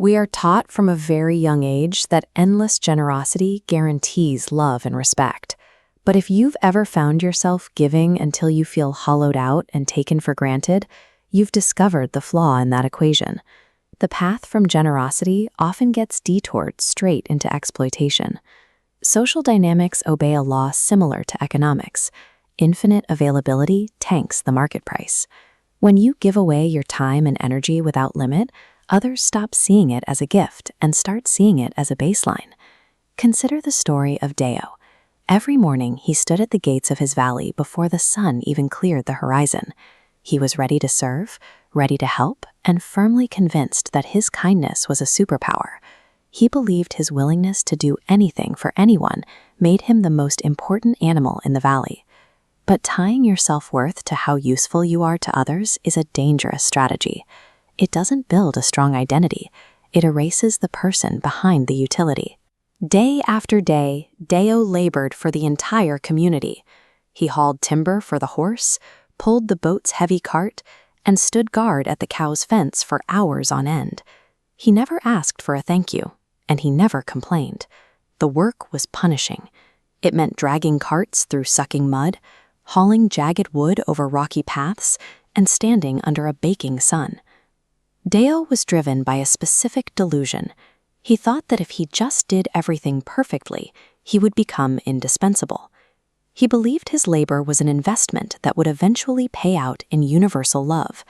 We are taught from a very young age that endless generosity guarantees love and respect. But if you've ever found yourself giving until you feel hollowed out and taken for granted, you've discovered the flaw in that equation. The path from generosity often gets detoured straight into exploitation. Social dynamics obey a law similar to economics. Infinite availability tanks the market price. When you give away your time and energy without limit, others stop seeing it as a gift and start seeing it as a baseline. Consider the story of Deo. Every morning, he stood at the gates of his valley before the sun even cleared the horizon. He was ready to serve, ready to help, and firmly convinced that his kindness was a superpower. He believed his willingness to do anything for anyone made him the most important animal in the valley. But tying your self-worth to how useful you are to others is a dangerous strategy. It doesn't build a strong identity. It erases the person behind the utility. Day after day, Deo labored for the entire community. He hauled timber for the horse, pulled the boat's heavy cart, and stood guard at the cow's fence for hours on end. He never asked for a thank you, and he never complained. The work was punishing. It meant dragging carts through sucking mud, hauling jagged wood over rocky paths, and standing under a baking sun. Deo was driven by a specific delusion. He thought that if he just did everything perfectly, he would become indispensable. He believed his labor was an investment that would eventually pay out in universal love.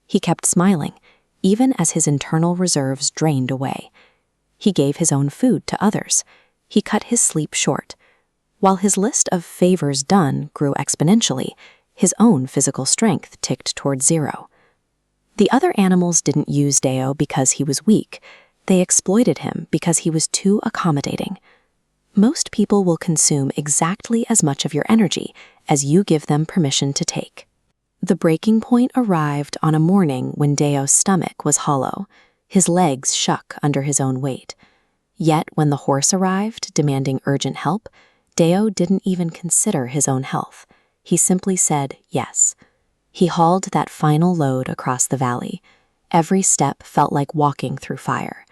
He kept smiling, even as his internal reserves drained away. He gave his own food to others. He cut his sleep short. While his list of favors done grew exponentially, his own physical strength ticked toward zero. The other animals didn't use Deo because he was weak. They exploited him because he was too accommodating. Most people will consume exactly as much of your energy as you give them permission to take. The breaking point arrived on a morning when Deo's stomach was hollow. His legs shook under his own weight. Yet when the horse arrived, demanding urgent help, Deo didn't even consider his own health. He simply said yes. He hauled that final load across the valley. Every step felt like walking through fire.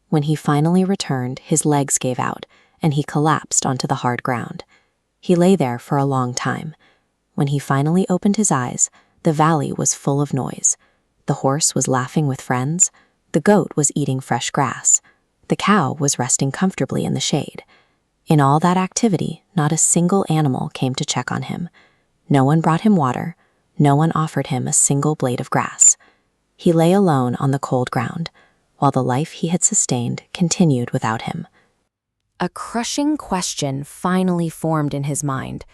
When he finally returned, his legs gave out, and he collapsed onto the hard ground. He lay there for a long time. When he finally opened his eyes, the valley was full of noise. The horse was laughing with friends. The goat was eating fresh grass. The cow was resting comfortably in the shade. In all that activity, not a single animal came to check on him. No one brought him water. No one offered him a single blade of grass. He lay alone on the cold ground, while the life he had sustained continued without him. A crushing question finally formed in his mind.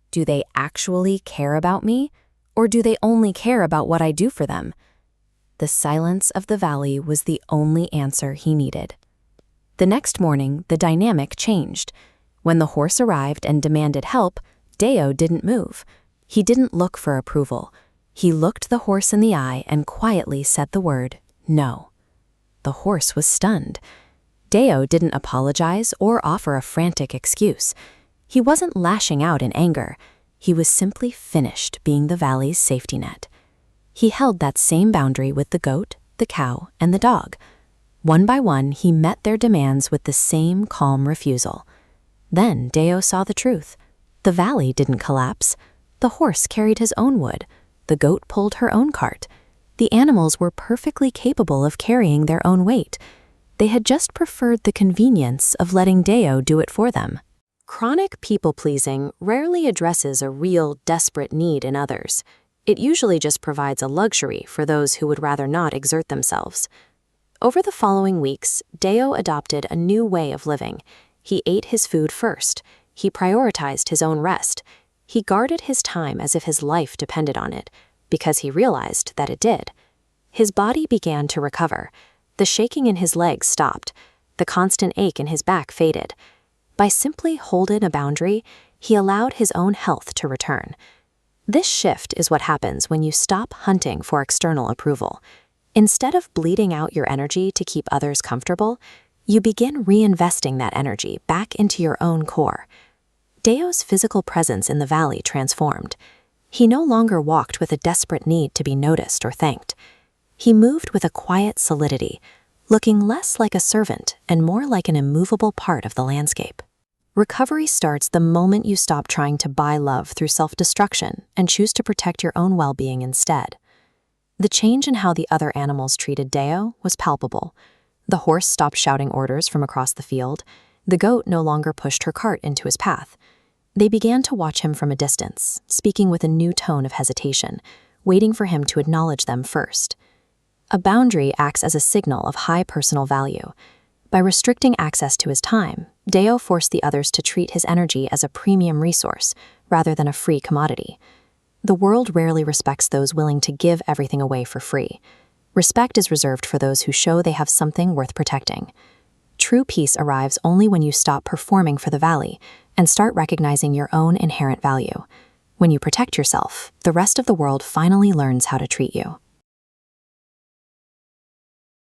Do they actually care about me, or do they only care about what I do for them? The silence of the valley was the only answer he needed. The next morning, the dynamic changed. When the horse arrived and demanded help, Deo didn't move. He didn't look for approval. He looked the horse in the eye and quietly said the word, no. The horse was stunned. Deo didn't apologize or offer a frantic excuse. He wasn't lashing out in anger. He was simply finished being the valley's safety net. He held that same boundary with the goat, the cow, and the dog. One by one, he met their demands with the same calm refusal. Then Deo saw the truth. The valley didn't collapse. The horse carried his own wood. The goat pulled her own cart. The animals were perfectly capable of carrying their own weight. They had just preferred the convenience of letting Deo do it for them. Chronic people-pleasing rarely addresses a real, desperate need in others. It usually just provides a luxury for those who would rather not exert themselves. Over the following weeks, Deo adopted a new way of living. He ate his food first. He prioritized his own rest. He guarded his time as if his life depended on it, because he realized that it did. His body began to recover. The shaking in his legs stopped. The constant ache in his back faded. By simply holding a boundary, he allowed his own health to return. This shift is what happens when you stop hunting for external approval. Instead of bleeding out your energy to keep others comfortable, you begin reinvesting that energy back into your own core. Deo's physical presence in the valley transformed. He no longer walked with a desperate need to be noticed or thanked. He moved with a quiet solidity, looking less like a servant and more like an immovable part of the landscape. Recovery starts the moment you stop trying to buy love through self-destruction and choose to protect your own well-being instead. The change in how the other animals treated Deo was palpable. The horse stopped shouting orders from across the field. The goat no longer pushed her cart into his path. They began to watch him from a distance, speaking with a new tone of hesitation, waiting for him to acknowledge them first. A boundary acts as a signal of high personal value. By restricting access to his time, Deo forced the others to treat his energy as a premium resource rather than a free commodity. The world rarely respects those willing to give everything away for free. Respect is reserved for those who show they have something worth protecting. True peace arrives only when you stop performing for the valley and start recognizing your own inherent value. When you protect yourself, the rest of the world finally learns how to treat you.